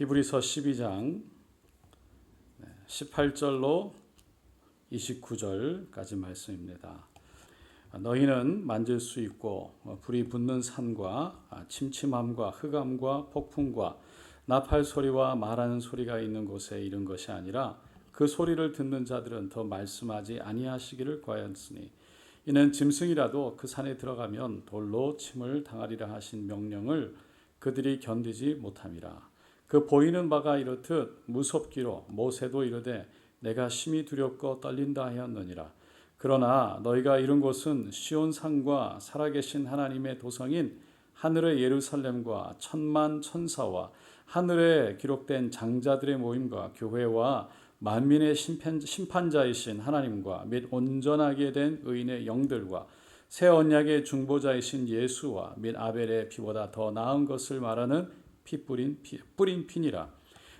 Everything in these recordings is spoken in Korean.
히브리서 12장 18절로 29절까지 말씀입니다. 너희는 만질 수 있고 불이 붙는 산과 침침함과 흑암과 폭풍과 나팔 소리와 말하는 소리가 있는 곳에 이른 것이 아니라 그 소리를 듣는 자들은 더 말씀하지 아니하시기를 구하였으니 이는 짐승이라도 그 산에 들어가면 돌로 침을 당하리라 하신 명령을 그들이 견디지 못함이라. 그 보이는 바가 이렇듯 무섭기로 모세도 이르되 내가 심히 두렵고 떨린다 하였느니라. 그러나 너희가 이룬 곳은 시온산과 살아계신 하나님의 도성인 하늘의 예루살렘과 천만 천사와 하늘에 기록된 장자들의 모임과 교회와 만민의 심판자이신 하나님과 및 온전하게 된 의인의 영들과 새 언약의 중보자이신 예수와 및 아벨의 피보다 더 나은 것을 말하는 뿌린 피니라.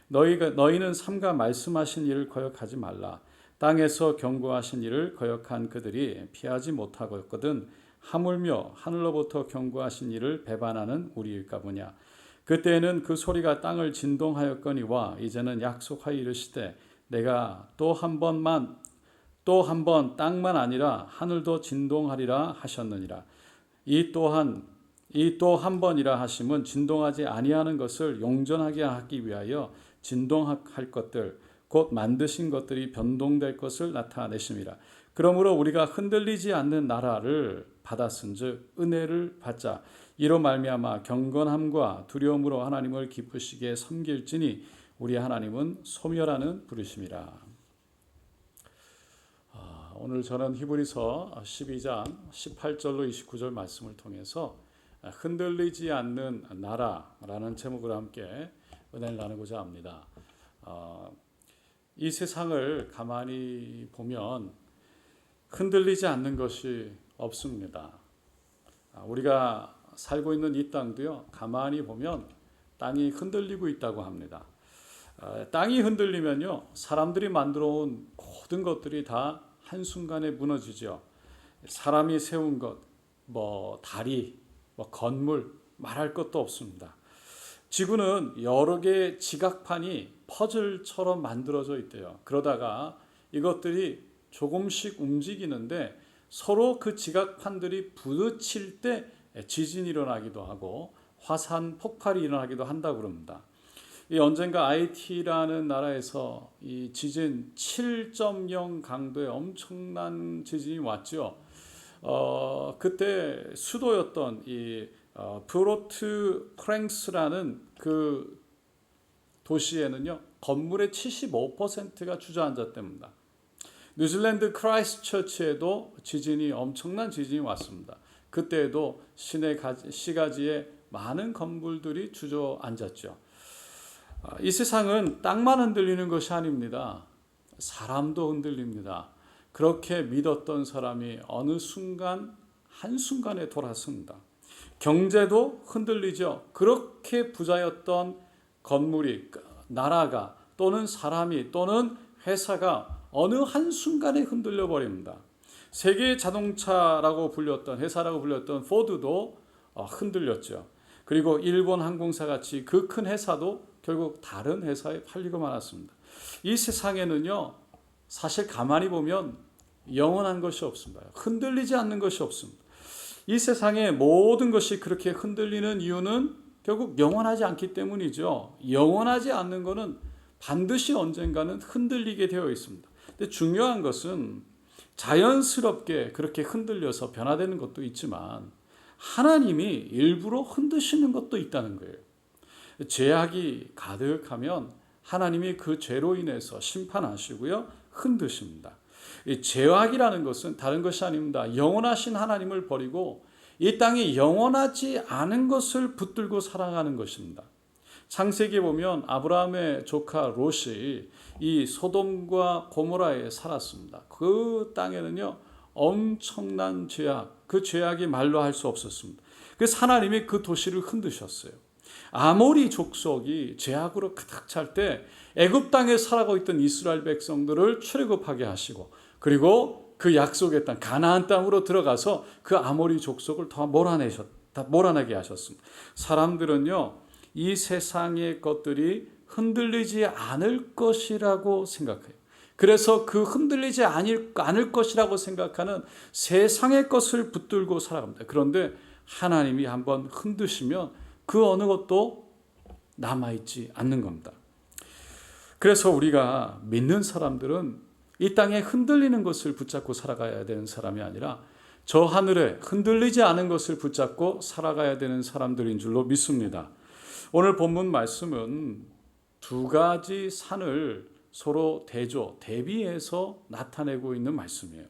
너희는 삼가 말씀하신 일을 거역하지 말라. 땅에서 경고하신 일을 거역한 그들이 피하지 못하거든 하물며 하늘로부터 경고하신 일을 배반하는 우리일까 보냐. 그때에는 그 소리가 땅을 진동하였거니와 이제는 약속하여 이르시되 내가 또 한 번 땅만 아니라 하늘도 진동하리라 하셨느니라. 이 또 한 번이라 하심은 진동하지 아니하는 것을 용전하게 하기 위하여 진동할 것들 곧 만드신 것들이 변동될 것을 나타내심이라. 그러므로 우리가 흔들리지 않는 나라를 받았은즉 은혜를 받자. 이로 말미암아 경건함과 두려움으로 하나님을 기쁘시게 섬길지니 우리 하나님은 소멸하는 부르심이라. 오늘 저는 히브리서 12장 18절로 29절 말씀을 통해서 흔들리지 않는 나라라는 제목으로 함께 은혜를 나누고자 합니다. 이 세상을 가만히 보면 흔들리지 않는 것이 없습니다. 우리가 살고 있는 이 땅도요, 가만히 보면 땅이 흔들리고 있다고 합니다. 땅이 흔들리면요, 사람들이 만들어 온 모든 것들이 다 한순간에 무너지죠. 사람이 세운 것, 다리, 건물, 말할 것도 없습니다. 지구는 여러 개의 지각판이 퍼즐처럼 만들어져 있대요. 그러다가 이것들이 조금씩 움직이는데 서로 그 지각판들이 부딪힐 때 지진이 일어나기도 하고 화산 폭발이 일어나기도 한다고 그럽니다. 언젠가 IT라는 나라에서 이 지진 7.0 강도의 엄청난 지진이 왔죠. 그때 수도였던 이 프로트 프랭스라는 그 도시에는요, 건물의 75%가 주저앉았답니다. 뉴질랜드 크라이스트처치에도 엄청난 지진이 왔습니다. 그때에도 시내 시가지에 많은 건물들이 주저앉았죠. 이 세상은 땅만 흔들리는 것이 아닙니다. 사람도 흔들립니다. 그렇게 믿었던 사람이 어느 순간 한순간에 돌아섭니다. 경제도 흔들리죠. 그렇게 부자였던 건물이, 나라가 또는 사람이 또는 회사가 어느 한순간에 흔들려 버립니다. 세계 자동차라고 불렸던 회사라고 불렸던 포드도 흔들렸죠. 그리고 일본 항공사 같이 그 큰 회사도 결국 다른 회사에 팔리고 말았습니다. 이 세상에는요, 사실 가만히 보면 영원한 것이 없습니다. 흔들리지 않는 것이 없습니다. 이 세상의 모든 것이 그렇게 흔들리는 이유는 결국 영원하지 않기 때문이죠. 영원하지 않는 것은 반드시 언젠가는 흔들리게 되어 있습니다. 근데 중요한 것은 자연스럽게 그렇게 흔들려서 변화되는 것도 있지만 하나님이 일부러 흔드시는 것도 있다는 거예요. 죄악이 가득하면 하나님이 그 죄로 인해서 심판하시고요, 흔드십니다. 이 죄악이라는 것은 다른 것이 아닙니다. 영원하신 하나님을 버리고 이 땅에 영원하지 않은 것을 붙들고 살아가는 것입니다. 창세기에 보면 아브라함의 조카 롯이 이 소돔과 고모라에 살았습니다. 그 땅에는요, 엄청난 죄악, 그 죄악이 말로 할 수 없었습니다. 그래서 하나님이 그 도시를 흔드셨어요. 아모리 족속이 죄악으로 가득 찰 때 애굽 땅에 살아가고 있던 이스라엘 백성들을 출애굽하게 하시고, 그리고 그 약속의 땅 가나안 땅으로 들어가서 그 아모리 족속을 다 몰아내게 하셨습니다. 사람들은요, 이 세상의 것들이 흔들리지 않을 것이라고 생각해요. 그래서 그 흔들리지 않을 것이라고 생각하는 세상의 것을 붙들고 살아갑니다. 그런데 하나님이 한번 흔드시면 그 어느 것도 남아있지 않는 겁니다. 그래서 우리가 믿는 사람들은 이 땅에 흔들리는 것을 붙잡고 살아가야 되는 사람이 아니라 저 하늘에 흔들리지 않은 것을 붙잡고 살아가야 되는 사람들인 줄로 믿습니다. 오늘 본문 말씀은 두 가지 산을 서로 대비해서 나타내고 있는 말씀이에요.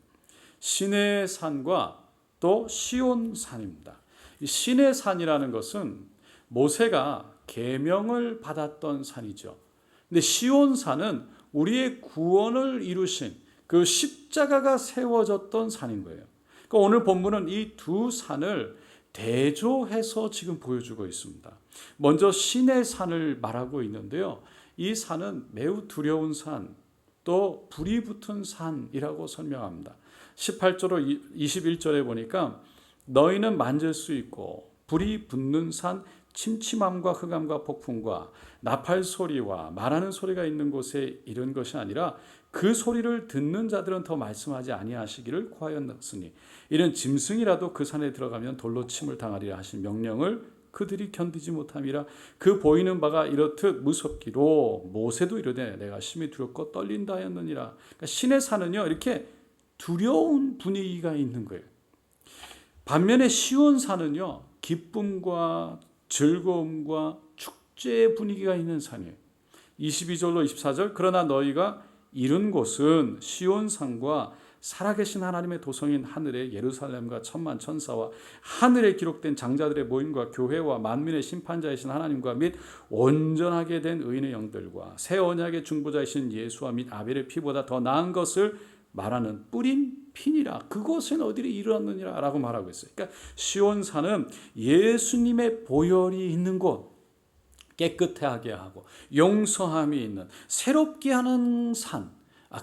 시내 산과 또 시온 산입니다. 이 시내 산이라는 것은 모세가 계명을 받았던 산이죠. 근데 시온 산은 우리의 구원을 이루신 그 십자가가 세워졌던 산인 거예요. 그러니까 오늘 본문은 이 두 산을 대조해서 지금 보여주고 있습니다. 먼저 시내 산을 말하고 있는데요. 이 산은 매우 두려운 산, 또 불이 붙은 산이라고 설명합니다. 18절로 21절에 보니까 너희는 만질 수 있고 불이 붙는 산, 침침함과 흑암과 폭풍과 나팔 소리와 말하는 소리가 있는 곳에 이른 것이 아니라 그 소리를 듣는 자들은 더 말씀하지 아니하시기를 구하였으니 이는 짐승이라도 그 산에 들어가면 돌로 침을 당하리라 하신 명령을 그들이 견디지 못함이라. 그 보이는 바가 이렇듯 무섭기로 모세도 이르되 내가 심히 두렵고 떨린다 하였느니라. 그러니까 신의 산은요 이렇게 두려운 분위기가 있는 거예요. 반면에 시온 산은요 기쁨과 즐거움과 축제의 분위기가 있는 산이에요. 22절로 24절 그러나 너희가 이른 곳은 시온 산과 살아계신 하나님의 도성인 하늘의 예루살렘과 천만 천사와 하늘에 기록된 장자들의 모임과 교회와 만민의 심판자이신 하나님과 및 온전하게 된 의인의 영들과 새 언약의 중보자이신 예수와 및 아벨의 피보다 더 나은 것을 말하는 뿌린 핀이라. 그곳은 어디를 이르렀느니라 라고 말하고 있어요. 그러니까 시온산은 예수님의 보혈이 있는 곳, 깨끗하게 하고 용서함이 있는 새롭게 하는 산,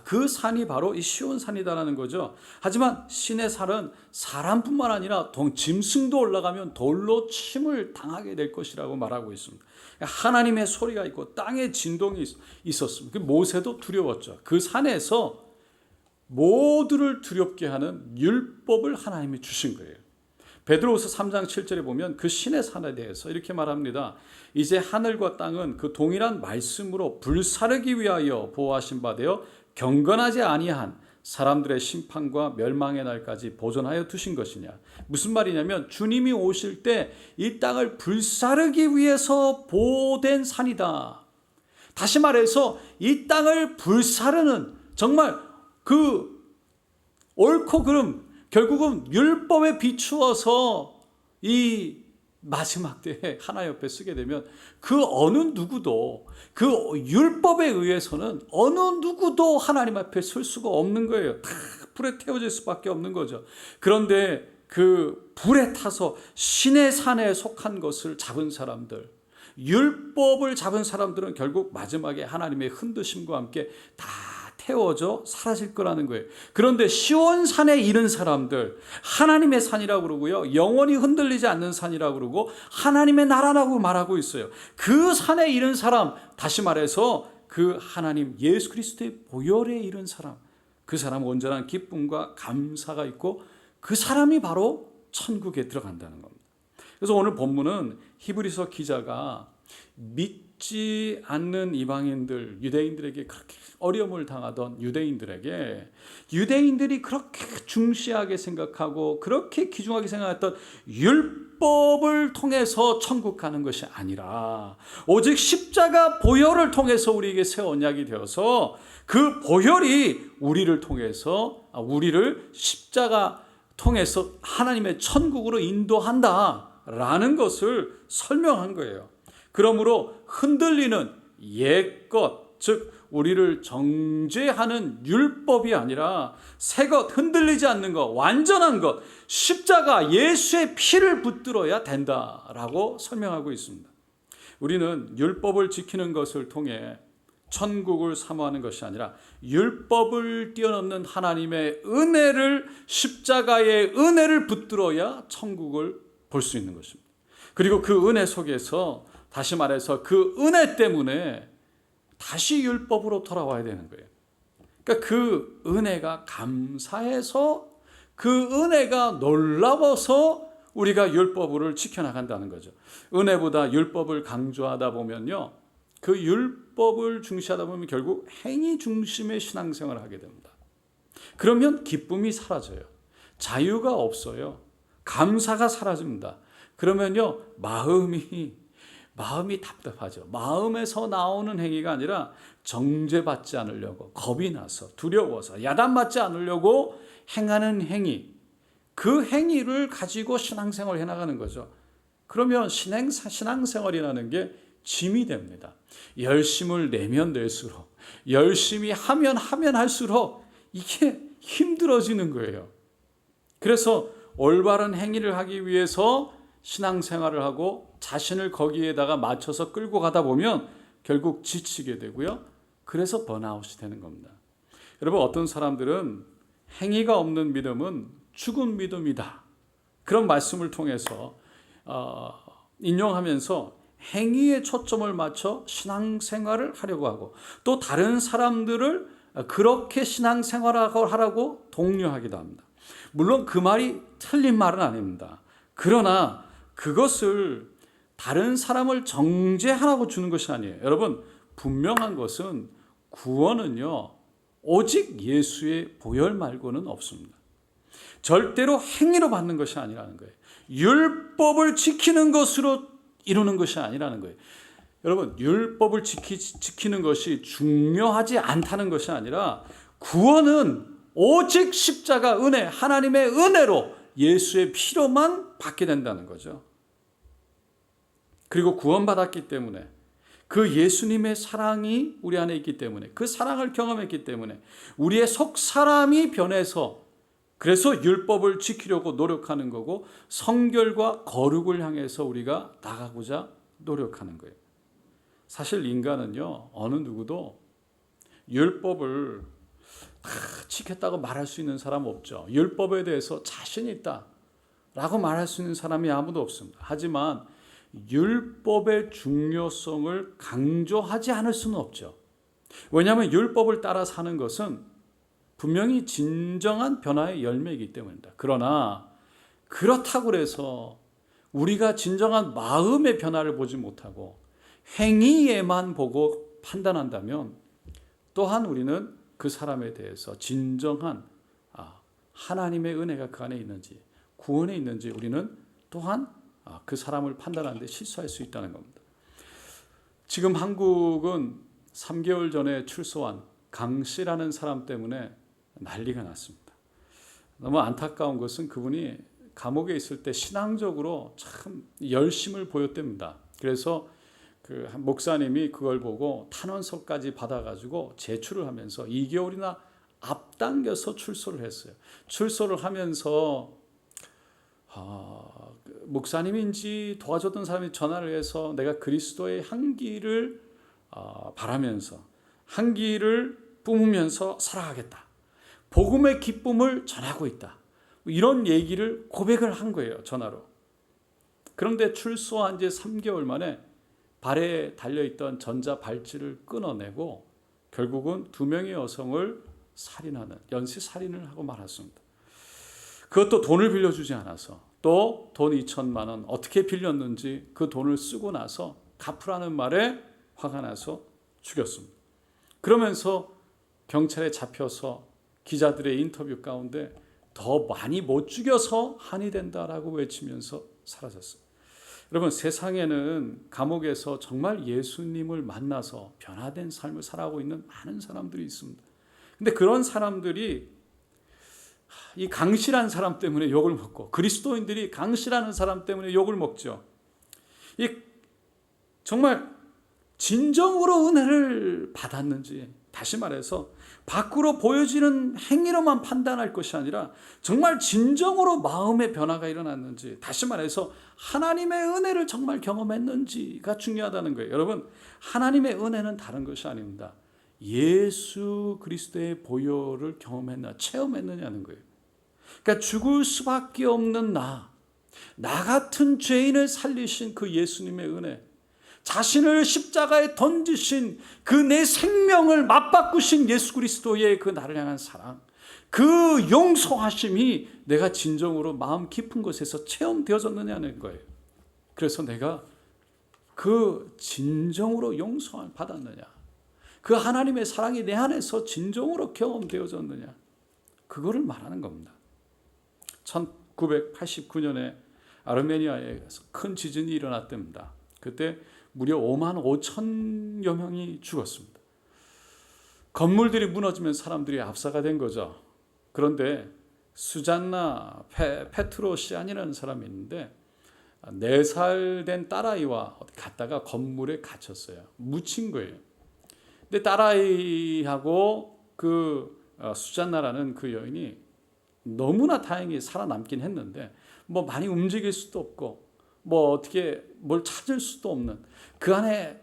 그 산이 바로 이 시온산이다라는 거죠. 하지만 신의 산은 사람뿐만 아니라 짐승도 올라가면 돌로 침을 당하게 될 것이라고 말하고 있습니다. 하나님의 소리가 있고 땅의 진동이 있었습니다. 모세도 두려웠죠. 그 산에서 모두를 두렵게 하는 율법을 하나님이 주신 거예요. 베드로후서 3장 7절에 보면 그 신의 산에 대해서 이렇게 말합니다. 이제 하늘과 땅은 그 동일한 말씀으로 불사르기 위하여 보호하신 바 되어 경건하지 아니한 사람들의 심판과 멸망의 날까지 보존하여 두신 것이냐. 무슨 말이냐면 주님이 오실 때 이 땅을 불사르기 위해서 보호된 산이다. 다시 말해서 이 땅을 불사르는 정말 그 옳고 그름 결국은 율법에 비추어서 이 마지막 때에 하나 옆에 쓰게 되면 그 어느 누구도 그 율법에 의해서는 어느 누구도 하나님 앞에 설 수가 없는 거예요. 다 불에 태워질 수밖에 없는 거죠. 그런데 그 불에 타서 신의 산에 속한 것을 잡은 사람들, 율법을 잡은 사람들은 결국 마지막에 하나님의 흔드심과 함께 다 태워져 사라질 거라는 거예요. 그런데 시온산에 이른 사람들, 하나님의 산이라고 그러고요, 영원히 흔들리지 않는 산이라고 그러고 하나님의 나라라고 말하고 있어요. 그 산에 이른 사람, 다시 말해서 그 하나님 예수 그리스도의 보혈에 이른 사람, 그 사람은 온전한 기쁨과 감사가 있고 그 사람이 바로 천국에 들어간다는 겁니다. 그래서 오늘 본문은 히브리서 기자가 믿지 않는 이방인들, 유대인들에게 그렇게 어려움을 당하던 유대인들이 그렇게 중시하게 생각하고 그렇게 귀중하게 생각했던 율법을 통해서 천국 가는 것이 아니라 오직 십자가 보혈을 통해서 우리에게 새 언약이 되어서 그 보혈이 우리를 십자가 통해서 하나님의 천국으로 인도한다라는 것을 설명한 거예요. 그러므로 흔들리는 옛것, 즉 우리를 정죄하는 율법이 아니라 새것, 흔들리지 않는 것, 완전한 것, 십자가 예수의 피를 붙들어야 된다라고 설명하고 있습니다. 우리는 율법을 지키는 것을 통해 천국을 사모하는 것이 아니라 율법을 뛰어넘는 하나님의 은혜를, 십자가의 은혜를 붙들어야 천국을 볼 수 있는 것입니다. 그리고 그 은혜 속에서 다시 말해서 그 은혜 때문에 다시 율법으로 돌아와야 되는 거예요. 그러니까 그 은혜가 감사해서, 그 은혜가 놀라워서 우리가 율법을 지켜나간다는 거죠. 은혜보다 율법을 강조하다 보면요, 그 율법을 중시하다 보면 결국 행위 중심의 신앙생활을 하게 됩니다. 그러면 기쁨이 사라져요. 자유가 없어요. 감사가 사라집니다. 그러면요, 마음이 답답하죠. 마음에서 나오는 행위가 아니라 정죄받지 않으려고, 겁이 나서, 두려워서, 야단맞지 않으려고 행하는 행위, 그 행위를 가지고 신앙생활을 해나가는 거죠. 그러면 신앙생활이라는 게 짐이 됩니다. 열심을 내면 낼수록, 열심히 하면 할수록 이게 힘들어지는 거예요. 그래서 올바른 행위를 하기 위해서 신앙생활을 하고 자신을 거기에다가 맞춰서 끌고 가다 보면 결국 지치게 되고요. 그래서 번아웃이 되는 겁니다. 여러분, 어떤 사람들은 행위가 없는 믿음은 죽은 믿음이다, 그런 말씀을 통해서 인용하면서 행위에 초점을 맞춰 신앙생활을 하려고 하고, 또 다른 사람들을 그렇게 신앙생활을 하라고 독려하기도 합니다. 물론 그 말이 틀린 말은 아닙니다. 그러나 그것을 다른 사람을 정죄하라고 주는 것이 아니에요. 여러분, 분명한 것은 구원은요, 오직 예수의 보혈 말고는 없습니다. 절대로 행위로 받는 것이 아니라는 거예요. 율법을 지키는 것으로 이루는 것이 아니라는 거예요. 여러분, 율법을 지키는 것이 중요하지 않다는 것이 아니라 구원은 오직 십자가 은혜, 하나님의 은혜로 예수의 피로만 받게 된다는 거죠. 그리고 구원받았기 때문에, 그 예수님의 사랑이 우리 안에 있기 때문에, 그 사랑을 경험했기 때문에 우리의 속 사람이 변해서, 그래서 율법을 지키려고 노력하는 거고, 성결과 거룩을 향해서 우리가 나가고자 노력하는 거예요. 사실 인간은요, 어느 누구도 율법을 다 지켰다고 말할 수 있는 사람 없죠. 율법에 대해서 자신 있다라고 말할 수 있는 사람이 아무도 없습니다. 하지만 율법의 중요성을 강조하지 않을 수는 없죠. 왜냐하면 율법을 따라 사는 것은 분명히 진정한 변화의 열매이기 때문입니다. 그러나 그렇다고 해서 우리가 진정한 마음의 변화를 보지 못하고 행위에만 보고 판단한다면, 또한 우리는 그 사람에 대해서 진정한 하나님의 은혜가 그 안에 있는지, 구원에 있는지 우리는 또한 그 사람을 판단하는 데 실수할 수 있다는 겁니다. 지금 한국은 3개월 전에 출소한 강 씨라는 사람 때문에 난리가 났습니다. 너무 안타까운 것은 그분이 감옥에 있을 때 신앙적으로 참 열심을 보였답니다. 그래서 그 목사님이 그걸 보고 탄원서까지 받아가지고 제출을 하면서 2개월이나 앞당겨서 출소를 했어요. 출소를 하면서 목사님인지 도와줬던 사람이 전화를 해서 내가 그리스도의 향기를 바라면서, 향기를 뿜으면서 살아가겠다, 복음의 기쁨을 전하고 있다, 이런 얘기를 고백을 한 거예요, 전화로. 그런데 출소한 지 3개월 만에 발에 달려있던 전자 발찌를 끊어내고 결국은 2명의 여성을 살인하는, 연쇄 살인을 하고 말았습니다. 그것도 돈을 빌려주지 않아서, 또 돈 2천만 원 어떻게 빌렸는지 그 돈을 쓰고 나서 갚으라는 말에 화가 나서 죽였습니다. 그러면서 경찰에 잡혀서 기자들의 인터뷰 가운데 더 많이 못 죽여서 한이 된다라고 외치면서 사라졌어요. 여러분, 세상에는 감옥에서 정말 예수님을 만나서 변화된 삶을 살아가고 있는 많은 사람들이 있습니다. 근데 그런 사람들이 이 강씨라는 사람 때문에 욕을 먹고, 그리스도인들이 강씨라는 사람 때문에 욕을 먹죠. 이 정말 진정으로 은혜를 받았는지, 다시 말해서 밖으로 보여지는 행위로만 판단할 것이 아니라 정말 진정으로 마음의 변화가 일어났는지, 다시 말해서 하나님의 은혜를 정말 경험했는지가 중요하다는 거예요. 여러분, 하나님의 은혜는 다른 것이 아닙니다. 예수 그리스도의 보혈을 경험했나, 체험했느냐는 거예요. 그러니까 죽을 수밖에 없는 나 같은 죄인을 살리신 그 예수님의 은혜, 자신을 십자가에 던지신 그 내 생명을 맞바꾸신 예수 그리스도의 그 나를 향한 사랑, 그 용서하심이 내가 진정으로 마음 깊은 곳에서 체험되어졌느냐는 거예요. 그래서 내가 그 진정으로 용서를 받았느냐, 그 하나님의 사랑이 내 안에서 진정으로 경험되어졌느냐, 그거를 말하는 겁니다. 1989년에 아르메니아에서 큰 지진이 일어났답니다. 그때 무려 5만 5천여 명이 죽었습니다. 건물들이 무너지면 사람들이 압사가 된 거죠. 그런데 수잔나 페트로시안이라는 사람이 있는데 4살 된 딸아이와 갔다가 건물에 갇혔어요. 묻힌 거예요. 근데 딸아이하고 그 수잔나라는 그 여인이 너무나 다행히 살아남긴 했는데 뭐 많이 움직일 수도 없고 뭐 어떻게 뭘 찾을 수도 없는 그 안에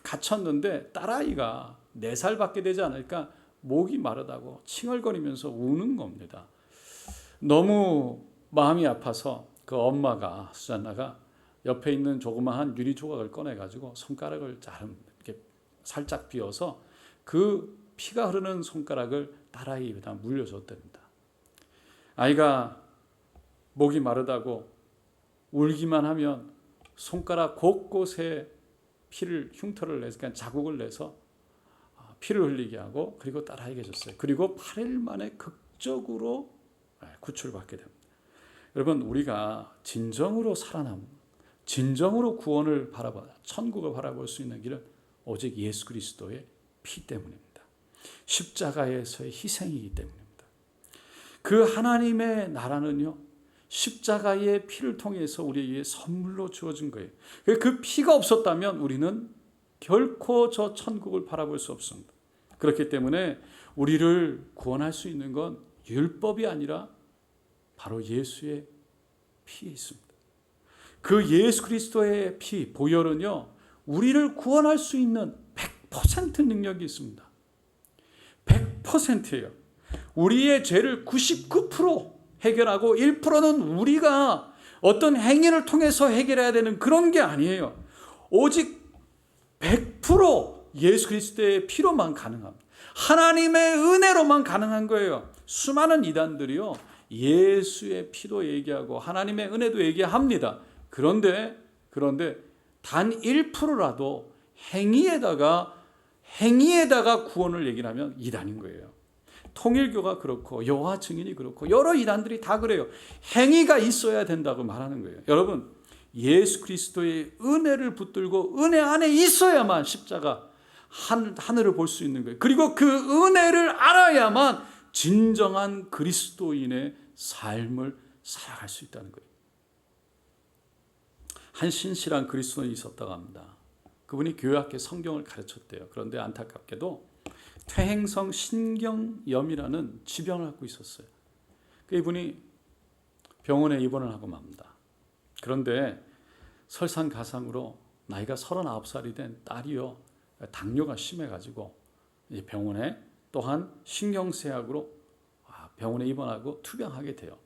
갇혔는데 딸아이가 4살밖에 되지 않으니까 목이 마르다고 칭얼거리면서 우는 겁니다. 너무 마음이 아파서 그 엄마가 수잔나가 옆에 있는 조그마한 유리 조각을 꺼내가지고 손가락을 이렇게 살짝 비어서 그 피가 흐르는 손가락을 딸아이에다 물려줬답니다. 아이가 목이 마르다고 울기만 하면 손가락 곳곳에 흉터를 내서 그냥 자국을 내서 피를 흘리게 하고 그리고 딸아이에게 줬어요. 그리고 8일 만에 극적으로 구출받게 됩니다. 여러분, 우리가 진정으로 살아남, 진정으로 구원을 바라봐 천국을 바라볼 수 있는 길은 오직 예수 그리스도의 피 때문입니다. 십자가에서의 희생이기 때문입니다. 그 하나님의 나라는요, 십자가의 피를 통해서 우리에게 선물로 주어진 거예요. 그 피가 없었다면 우리는 결코 저 천국을 바라볼 수 없습니다. 그렇기 때문에 우리를 구원할 수 있는 건 율법이 아니라 바로 예수의 피에 있습니다. 그 예수 그리스도의 피, 보혈은요, 우리를 구원할 수 있는 100% 능력이 있습니다. 100%예요. 우리의 죄를 99% 해결하고 1%는 우리가 어떤 행위를 통해서 해결해야 되는 그런 게 아니에요. 오직 100% 예수 그리스도의 피로만 가능합니다. 하나님의 은혜로만 가능한 거예요. 수많은 이단들이요, 예수의 피도 얘기하고 하나님의 은혜도 얘기합니다. 그런데 단 1%라도 행위에다가 구원을 얘기하면 이단인 거예요. 통일교가 그렇고 여호와 증인이 그렇고 여러 이단들이 다 그래요. 행위가 있어야 된다고 말하는 거예요. 여러분, 예수 그리스도의 은혜를 붙들고 은혜 안에 있어야만 십자가 하늘을 볼 수 있는 거예요. 그리고 그 은혜를 알아야만 진정한 그리스도인의 삶을 살아갈 수 있다는 거예요. 한 신실한 그리스도인이 있었다고 합니다. 그분이 교회 앞에 성경을 가르쳤대요. 그런데 안타깝게도 퇴행성 신경염이라는 지병을 갖고 있었어요. 이분이 병원에 입원을 하고 맙니다. 그런데 설상가상으로 나이가 39살이 된 딸이요, 당뇨가 심해가지고 이제 병원에 또한 신경쇠약으로 병원에 입원하고 투병하게 돼요.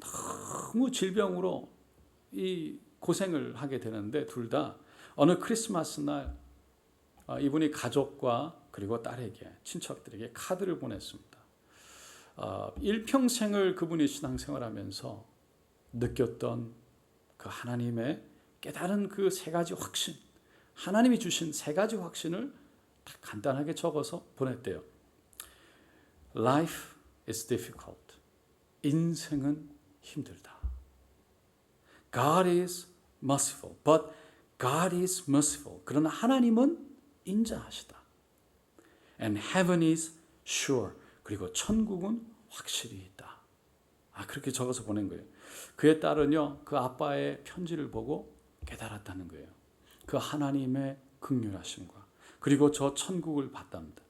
너무 질병으로 이 고생을 하게 되는데 둘 다 어느 크리스마스 날 이분이 가족과 그리고 딸에게, 친척들에게 카드를 보냈습니다. 일평생을 그분이 신앙생활하면서 느꼈던 그 하나님의 깨달은 그 3가지 확신, 하나님이 주신 3가지 확신을 간단하게 적어서 보냈대요. Life is difficult. 인생은 힘들다. God is merciful, but God is merciful. 그러나 하나님은 인자하시다. And heaven is sure. 그리고 천국은 확실히 있다. 그렇게 적어서 보낸 거예요. 그의 딸은요, 그 아빠의 편지를 보고 깨달았다는 거예요. 그 하나님의 긍휼하심과 그리고 저 천국을 봤답니다.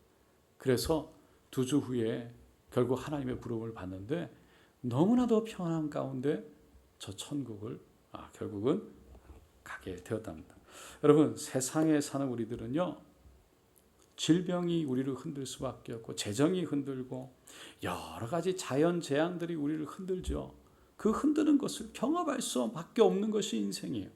그래서 2주 후에 결국 하나님의 부름을 받는데 너무나도 평안한 가운데 저 천국을 결국은 가게 되었답니다. 여러분, 세상에 사는 우리들은요, 질병이 우리를 흔들 수밖에 없고 재정이 흔들고 여러 가지 자연 재앙들이 우리를 흔들죠. 그 흔드는 것을 경험할 수밖에 없는 것이 인생이에요.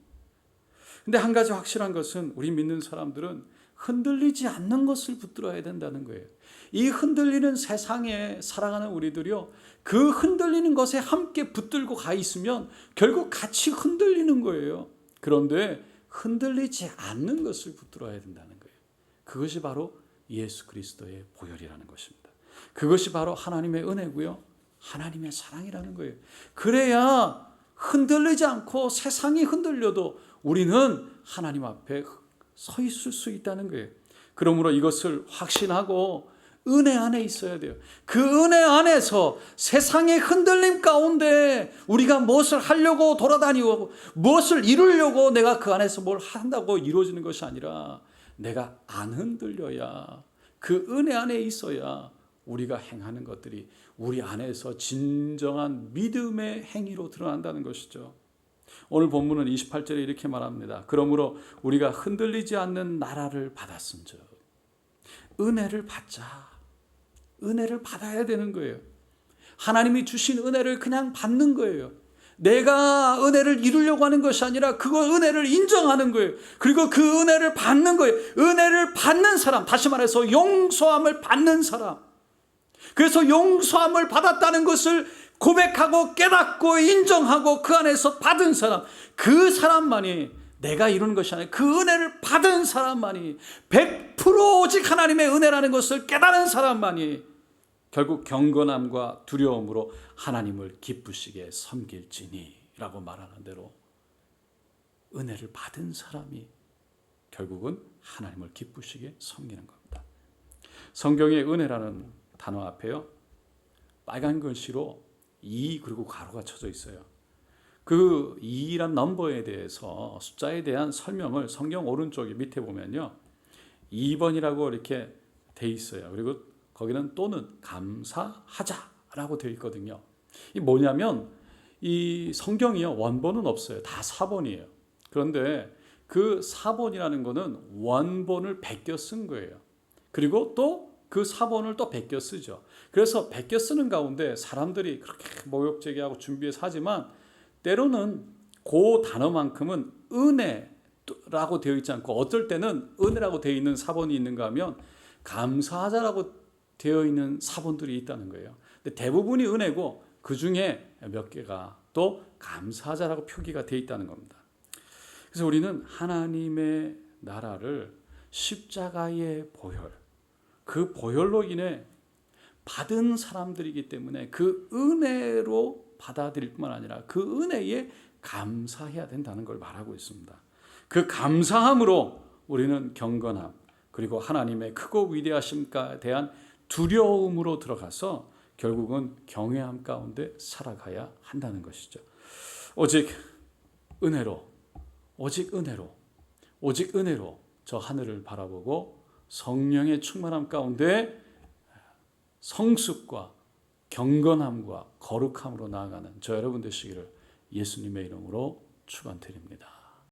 근데 한 가지 확실한 것은 우리 믿는 사람들은 흔들리지 않는 것을 붙들어야 된다는 거예요. 이 흔들리는 세상에 살아가는 우리들이요, 그 흔들리는 것에 함께 붙들고 가 있으면 결국 같이 흔들리는 거예요. 그런데 흔들리지 않는 것을 붙들어야 된다는 거예요. 그것이 바로 예수 그리스도의 보혈이라는 것입니다. 그것이 바로 하나님의 은혜고요, 하나님의 사랑이라는 거예요. 그래야 흔들리지 않고 세상이 흔들려도 우리는 하나님 앞에 서 있을 수 있다는 거예요. 그러므로 이것을 확신하고 은혜 안에 있어야 돼요. 그 은혜 안에서 세상의 흔들림 가운데 우리가 무엇을 하려고 돌아다니고 무엇을 이루려고 내가 그 안에서 뭘 한다고 이루어지는 것이 아니라 내가 안 흔들려야, 그 은혜 안에 있어야 우리가 행하는 것들이 우리 안에서 진정한 믿음의 행위로 드러난다는 것이죠. 오늘 본문은 28절에 이렇게 말합니다. 그러므로 우리가 흔들리지 않는 나라를 받았은즉. 은혜를 받자. 은혜를 받아야 되는 거예요. 하나님이 주신 은혜를 그냥 받는 거예요. 내가 은혜를 이루려고 하는 것이 아니라 그거 은혜를 인정하는 거예요. 그리고 그 은혜를 받는 거예요. 은혜를 받는 사람, 다시 말해서 용서함을 받는 사람. 그래서 용서함을 받았다는 것을 고백하고 깨닫고 인정하고 그 안에서 받은 사람, 그 사람만이, 내가 이루는 것이 아니라 그 은혜를 받은 사람만이, 100% 오직 하나님의 은혜라는 것을 깨달은 사람만이 결국 경건함과 두려움으로 하나님을 기쁘시게 섬길지니 라고 말하는 대로 은혜를 받은 사람이 결국은 하나님을 기쁘시게 섬기는 겁니다. 성경의 은혜라는 단어 앞에요, 빨간 글씨로 2 그리고 가로가 쳐져 있어요. 그 2란 넘버에 대해서, 숫자에 대한 설명을 성경 오른쪽에 밑에 보면요, 2번이라고 이렇게 돼 있어요. 그리고 거기는 또는 감사하자라고 되어 있거든요. 이 뭐냐면 이 성경이요, 원본은 없어요. 다 사본이에요. 그런데 그 사본이라는 거는 원본을 베껴 쓴 거예요. 그리고 또 그 사본을 또 베껴 쓰죠. 그래서 베껴 쓰는 가운데 사람들이 그렇게 모욕제기하고 준비해서 하지만 때로는 그 단어만큼은 은혜라고 되어 있지 않고, 어떨 때는 은혜라고 되어 있는 사본이 있는가 하면 감사하자라고 되어 있는 사본들이 있다는 거예요. 근데 대부분이 은혜고 그 중에 몇 개가 또 감사하자라고 표기가 되어 있다는 겁니다. 그래서 우리는 하나님의 나라를 십자가의 보혈, 그 보혈로 인해 받은 사람들이기 때문에 그 은혜로 받아들일 뿐만 아니라 그 은혜에 감사해야 된다는 걸 말하고 있습니다. 그 감사함으로 우리는 경건함, 그리고 하나님의 크고 위대하심에 대한 두려움으로 들어가서 결국은 경외함 가운데 살아가야 한다는 것이죠. 오직 은혜로, 오직 은혜로, 오직 은혜로 저 하늘을 바라보고 성령의 충만함 가운데 성숙과 경건함과 거룩함으로 나아가는 저 여러분 되시기를 예수님의 이름으로 축원드립니다.